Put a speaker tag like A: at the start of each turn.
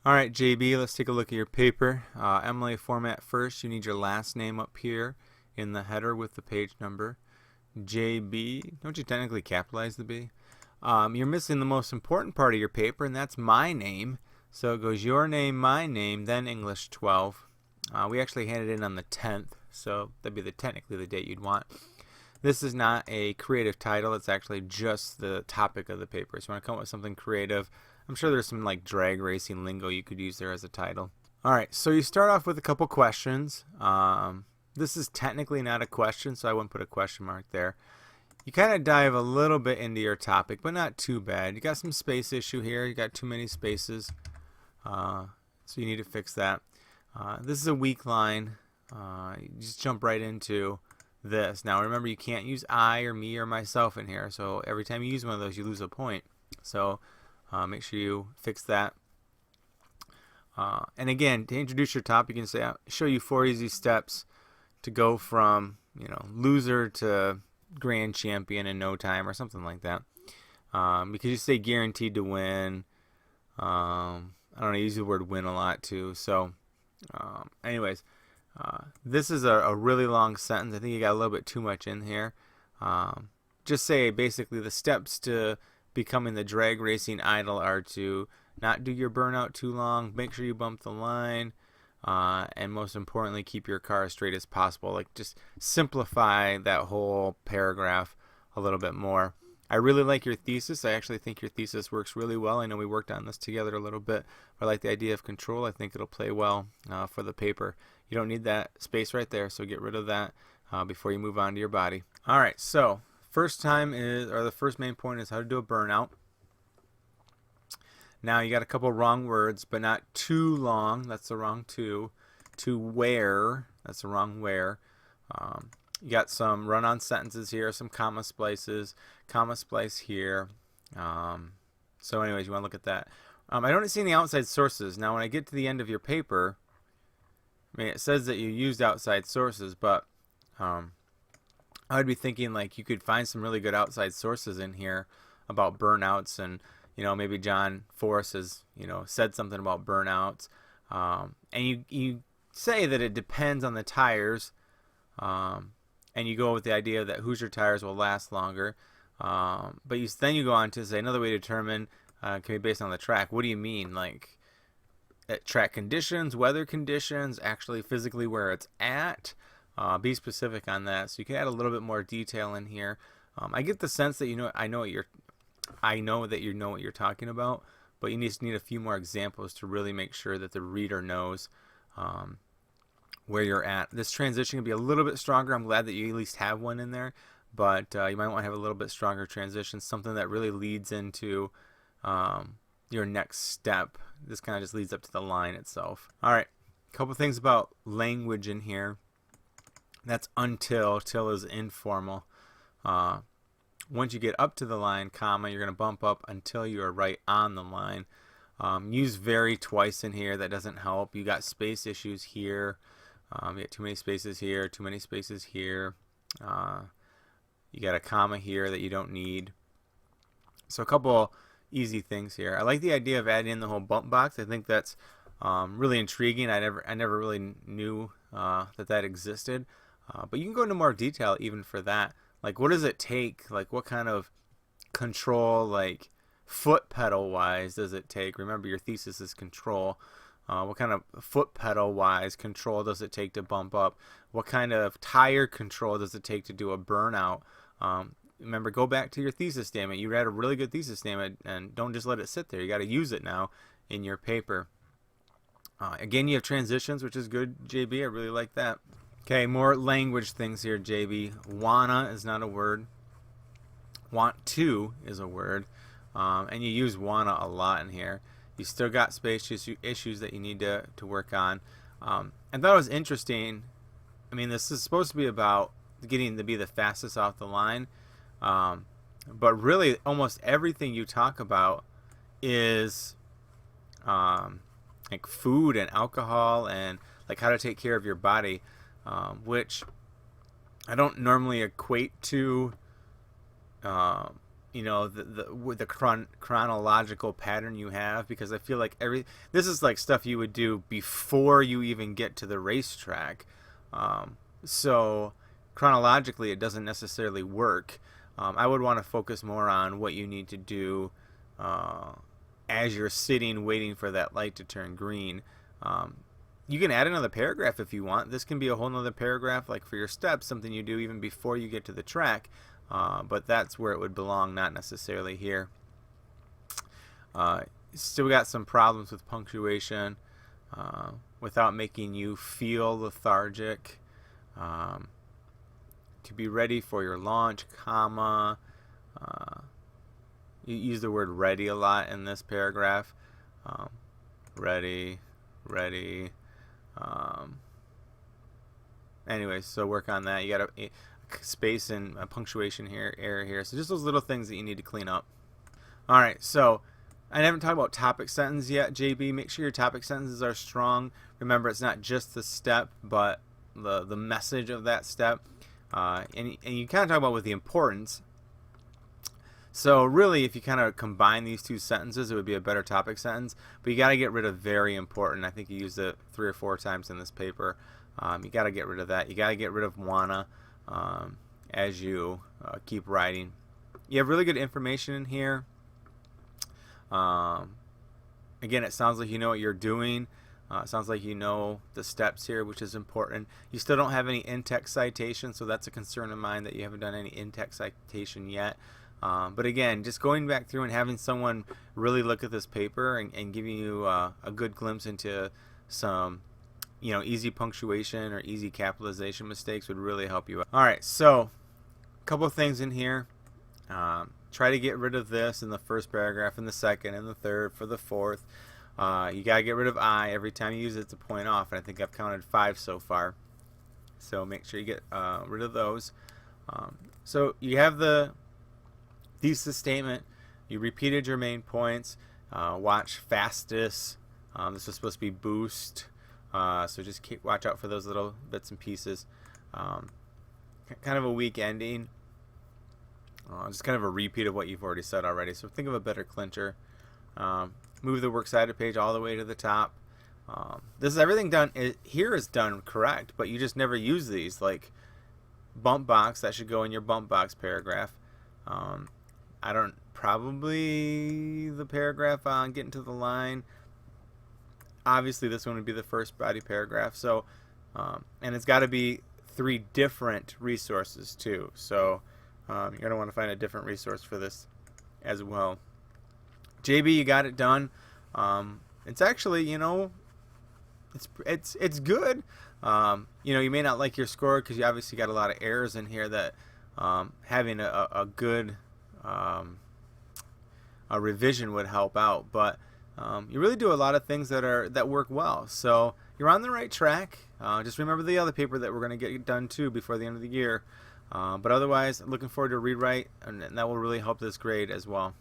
A: Alright, JB, let's take a look at your paper. MLA format first, you need your last name up here in the header with the page number. JB, don't you technically capitalize the B? You're missing the most important part of your paper, and that's my name. So it goes your name, my name, then English 12. We actually handed in on the 10th, so that'd be technically the date you'd want. This is not a creative title, it's actually just the topic of the paper. So you want to come up with something creative. I'm sure there's some like drag racing lingo you could use there as a title. Alright, so you start off with a couple questions. This is technically not a question, so I wouldn't put a question mark there. You kind of dive a little bit into your topic, but not too bad. You got some space issue here. You got too many spaces, so you need to fix that. This is a weak line. You just jump right into this. Now remember, you can't use I or me or myself in here, so every time you use one of those, you lose a point. So make sure you fix that. And again, to introduce your topic, you can say, I'll show you 4 easy steps to go from loser to grand champion in no time, or something like that. Because you say guaranteed to win. I don't know, I use the word win a lot too. So anyways, this is a really long sentence. I think you got a little bit too much in here. Just say basically the steps to becoming the drag racing idol are to not do your burnout too long, make sure you bump the line, and most importantly, keep your car as straight as possible. Like, just simplify that whole paragraph a little bit more. I really like your thesis. I actually think your thesis works really well. I know we worked on this together a little bit. I like the idea of control. I think it'll play well for the paper. You don't need that space right there, so get rid of that before you move on to your body. All right, so the first main point is how to do a burnout. Now you got a couple wrong words, but not too long. That's the wrong to. To where. That's the wrong where. You got some run-on sentences here, some comma splices, comma splice here. So anyways, you want to look at that. I don't see any outside sources. Now when I get to the end of your paper, I mean, it says that you used outside sources, but I would be thinking like you could find some really good outside sources in here about burnouts, and maybe John Force has said something about burnouts, and you say that it depends on the tires, and you go with the idea that Hoosier tires will last longer, but then you go on to say another way to determine can be based on the track. What do you mean, like at track conditions, weather conditions, actually physically where it's at? Be specific on that, so you can add a little bit more detail in here. I get the sense that I know that you know what you're talking about, but you need a few more examples to really make sure that the reader knows where you're at. This transition can be a little bit stronger. I'm glad that you at least have one in there, but you might want to have a little bit stronger transition, something that really leads into your next step. This kind of just leads up to the line itself. All right, a couple things about language in here. That's until. Till is informal. Once you get up to the line, comma, you're going to bump up until you are right on the line. Use very twice in here. That doesn't help. You got space issues here. You got too many spaces here, too many spaces here. You got a comma here that you don't need. So a couple easy things here. I like the idea of adding in the whole bump box. I think that's really intriguing. I never really knew that existed. But you can go into more detail even for that. Like, what does it take? Like, what kind of control, like foot pedal wise, does it take? Remember, your thesis is control. What kind of foot pedal wise control does it take to bump up? What kind of tire control does it take to do a burnout? Remember, go back to your thesis statement. You read a really good thesis statement, and don't just let it sit there. You got to use it now in your paper. Again, you have transitions, which is good, JB. I really like that. Okay, more language things here, JB. Wanna is not a word. Want to is a word. And you use wanna a lot in here. You still got space issues that you need to work on. I thought it was interesting. I mean, this is supposed to be about getting to be the fastest off the line. But really, almost everything you talk about is like food and alcohol and like how to take care of your body. Which I don't normally equate to, you know, with the chronological pattern you have, because I feel like this is like stuff you would do before you even get to the racetrack. So chronologically it doesn't necessarily work. I would want to focus more on what you need to do as you're sitting waiting for that light to turn green. You can add another paragraph if you want. This can be a whole nother paragraph, like for your steps, something you do even before you get to the track. But that's where it would belong, not necessarily here. Still got some problems with punctuation without making you feel lethargic. To be ready for your launch, comma. You use the word ready a lot in this paragraph. Ready. Anyways, so work on that. You got a space and a punctuation here, error here. So just those little things that you need to clean up. All right, so I haven't talked about topic sentence yet, JB. Make sure your topic sentences are strong. Remember, it's not just the step, but the message of that step. And you kind of talk about with the importance. So really, if you kind of combine these two sentences, it would be a better topic sentence. But you got to get rid of very important. I think you used it 3 or 4 times in this paper. You got to get rid of that. You got to get rid of wanna as you keep writing. You have really good information in here. Again, it sounds like you know what you're doing. It sounds like you know the steps here, which is important. You still don't have any in-text citation, so that's a concern of mine that you haven't done any in-text citation yet. But again, just going back through and having someone really look at this paper and giving you a good glimpse into some, you know, easy punctuation or easy capitalization mistakes would really help you out. All right, so a couple of things in here. Try to get rid of this in the first paragraph, in the second, in the third, for the fourth. You gotta get rid of I every time you use it to point off, and I think I've counted 5 so far. So make sure you get rid of those. So you have the thesis statement. You repeated your main points. Watch fastest. This was supposed to be boost. So just watch out for those little bits and pieces. Kind of a weak ending. Just kind of a repeat of what you've already said already. So think of a better clincher. Move the works cited page all the way to the top. This is everything done. Here is done correct, but you just never use these. Like bump box, that should go in your bump box paragraph. I don't, probably the paragraph on getting to the line. Obviously this one would be the first body paragraph. So, and it's got to be 3 different resources too. So you're going to want to find a different resource for this as well. JB, you got it done. It's actually, you know, it's good. You know, you may not like your score because you obviously got a lot of errors in here that having a good a revision would help out. But you really do a lot of things that work well. So you're on the right track. Just remember the other paper that we're going to get done too before the end of the year. But otherwise, looking forward to rewrite, and that will really help this grade as well.